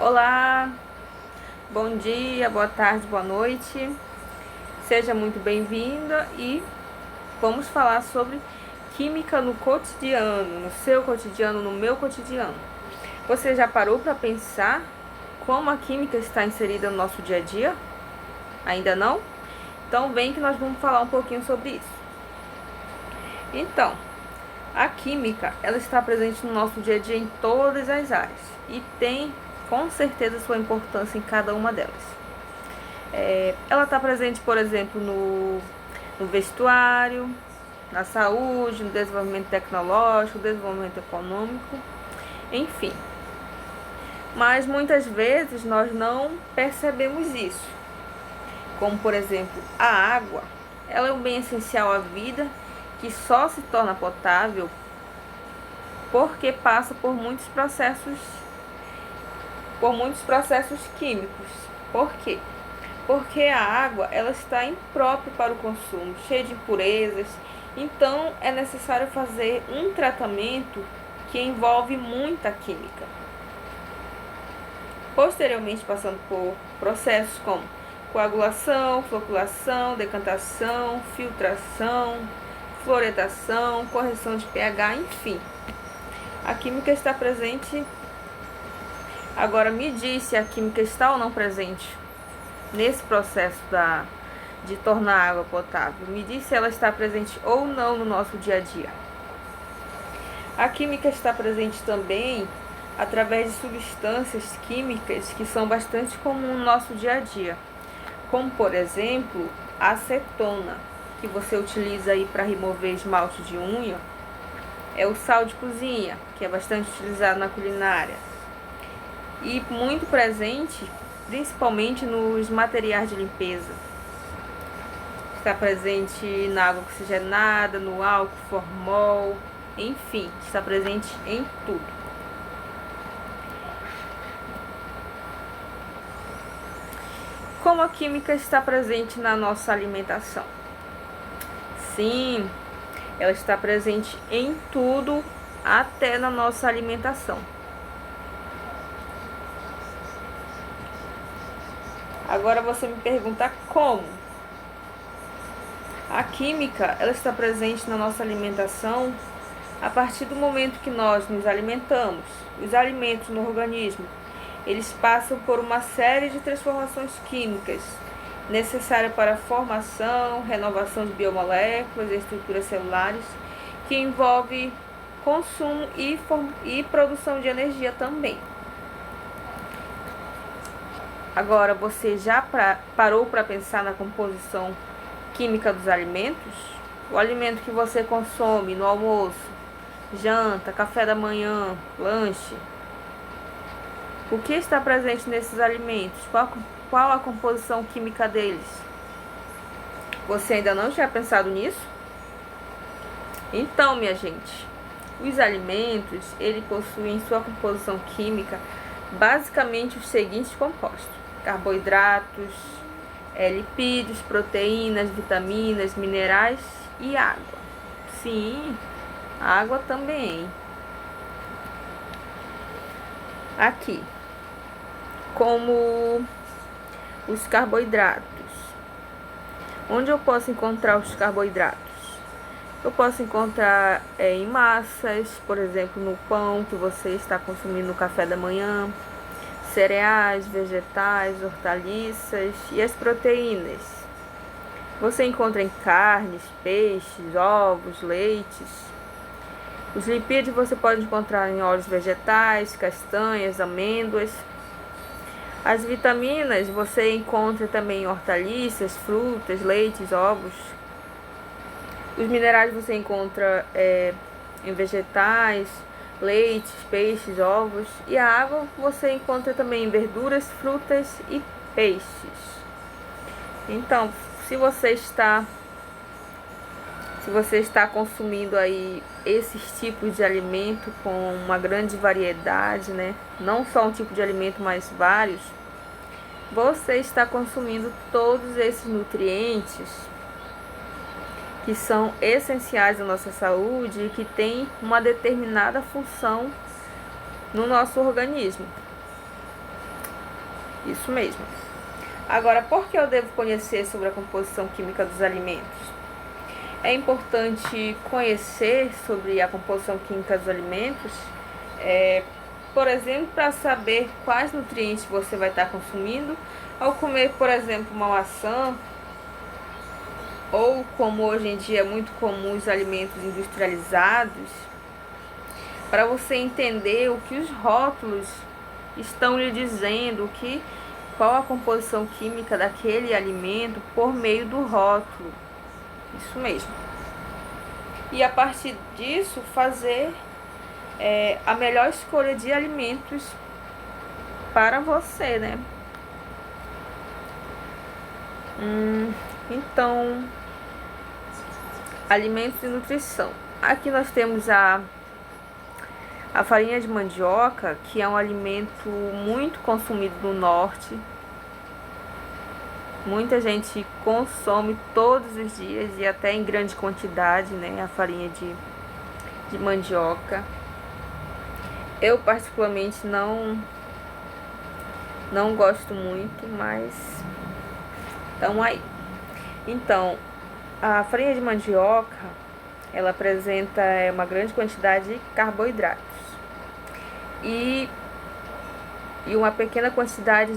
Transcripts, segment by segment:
Olá, bom dia, boa tarde, boa noite. Seja muito bem-vinda e vamos falar sobre química no cotidiano, no seu cotidiano, no meu cotidiano. Você já parou para pensar como a química está inserida no nosso dia a dia? Ainda não? Então vem que nós vamos falar um pouquinho sobre isso. Então, a química, ela está presente no nosso dia a dia em todas as áreas e tem com certeza sua importância em cada uma delas. Ela está presente, por exemplo, no vestuário, na saúde, no desenvolvimento tecnológico, desenvolvimento econômico, enfim. Mas muitas vezes nós não percebemos isso. Como, por exemplo, a água, ela é um bem essencial à vida que só se torna potável porque passa por muitos processos químicos. Por quê? Porque a água ela está imprópria para o consumo, cheia de impurezas. Então é necessário fazer um tratamento que envolve muita química. Posteriormente, passando por processos como coagulação, floculação, decantação, filtração, fluoretação, correção de pH, enfim. A química está presente. Agora me diz se a química está ou não presente nesse processo de tornar a água potável. Me diz se ela está presente ou não no nosso dia a dia. A química está presente também através de substâncias químicas que são bastante comuns no nosso dia a dia, como por exemplo a acetona, que você utiliza aí para remover esmalte de unha, é o sal de cozinha, que é bastante utilizado na culinária e muito presente principalmente nos materiais de limpeza. Está presente na água oxigenada, no álcool, formol, enfim, está presente em tudo. Como a química está presente na nossa alimentação? Sim, ela está presente em tudo, até na nossa alimentação. Agora você me pergunta como? A química, ela está presente na nossa alimentação a partir do momento que nós nos alimentamos. Os alimentos no organismo, eles passam por uma série de transformações químicas necessárias para a formação, renovação de biomoléculas e estruturas celulares, que envolve consumo e produção de energia também. Agora, você já parou para pensar na composição química dos alimentos? O alimento que você consome no almoço, janta, café da manhã, lanche. O que está presente nesses alimentos? Qual a composição química deles? Você ainda não tinha pensado nisso? Então, minha gente, os alimentos, eles possuem em sua composição química basicamente os seguintes compostos: carboidratos, lipídios, proteínas, vitaminas, minerais e água. Sim, água também. Aqui, como os carboidratos. Onde eu posso encontrar os carboidratos? Eu posso encontrar em massas, por exemplo, no pão que você está consumindo no café da manhã, cereais, vegetais, hortaliças e as proteínas. Você encontra em carnes, peixes, ovos, leites. Os lipídios você pode encontrar em óleos vegetais, castanhas, amêndoas. As vitaminas você encontra também em hortaliças, frutas, leites, ovos. Os minerais você encontra em vegetais, leites, peixes, ovos. E a água você encontra também em verduras, frutas e peixes. Então, se você está consumindo aí esses tipos de alimento com uma grande variedade, né? Não só um tipo de alimento, mas vários. Você está consumindo todos esses nutrientes que são essenciais à nossa saúde e que têm uma determinada função no nosso organismo. Isso mesmo. Agora, por que eu devo conhecer sobre a composição química dos alimentos? É importante conhecer sobre a composição química dos alimentos, por exemplo, para saber quais nutrientes você vai estar consumindo ao comer, por exemplo, uma maçã, ou como hoje em dia é muito comum os alimentos industrializados, para você entender o que os rótulos estão lhe dizendo, qual a composição química daquele alimento por meio do rótulo. Isso mesmo. E a partir disso fazer a melhor escolha de alimentos para você, né? Então, alimentos e nutrição. Aqui nós temos a farinha de mandioca, que é um alimento muito consumido no norte. Muita gente consome todos os dias e até em grande quantidade, né, a farinha de mandioca. Eu particularmente não gosto muito, mas estão aí. Então, a farinha de mandioca, ela apresenta uma grande quantidade de carboidratos e uma pequena quantidade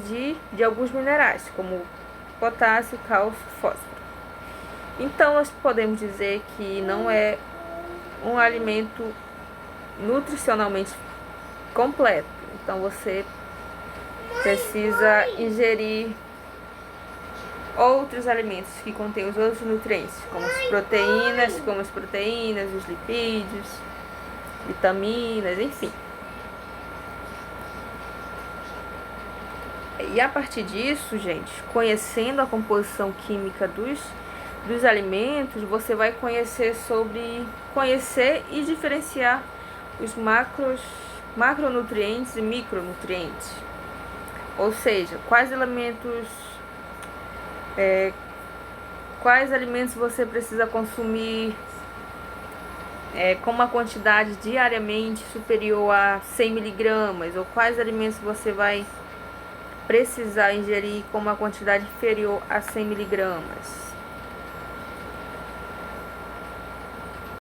de alguns minerais, como potássio, cálcio, fósforo. Então, nós podemos dizer que não é um alimento nutricionalmente completo. Então, você precisa ingerir outros alimentos que contêm os outros nutrientes, como as proteínas, os lipídios, vitaminas, enfim. E a partir disso, gente, conhecendo a composição química dos alimentos, você vai conhecer e diferenciar os macronutrientes e micronutrientes. Ou seja, quais alimentos você precisa consumir com uma quantidade diariamente superior a 100 miligramas, ou quais alimentos você vai precisar ingerir com uma quantidade inferior a 100 miligramas.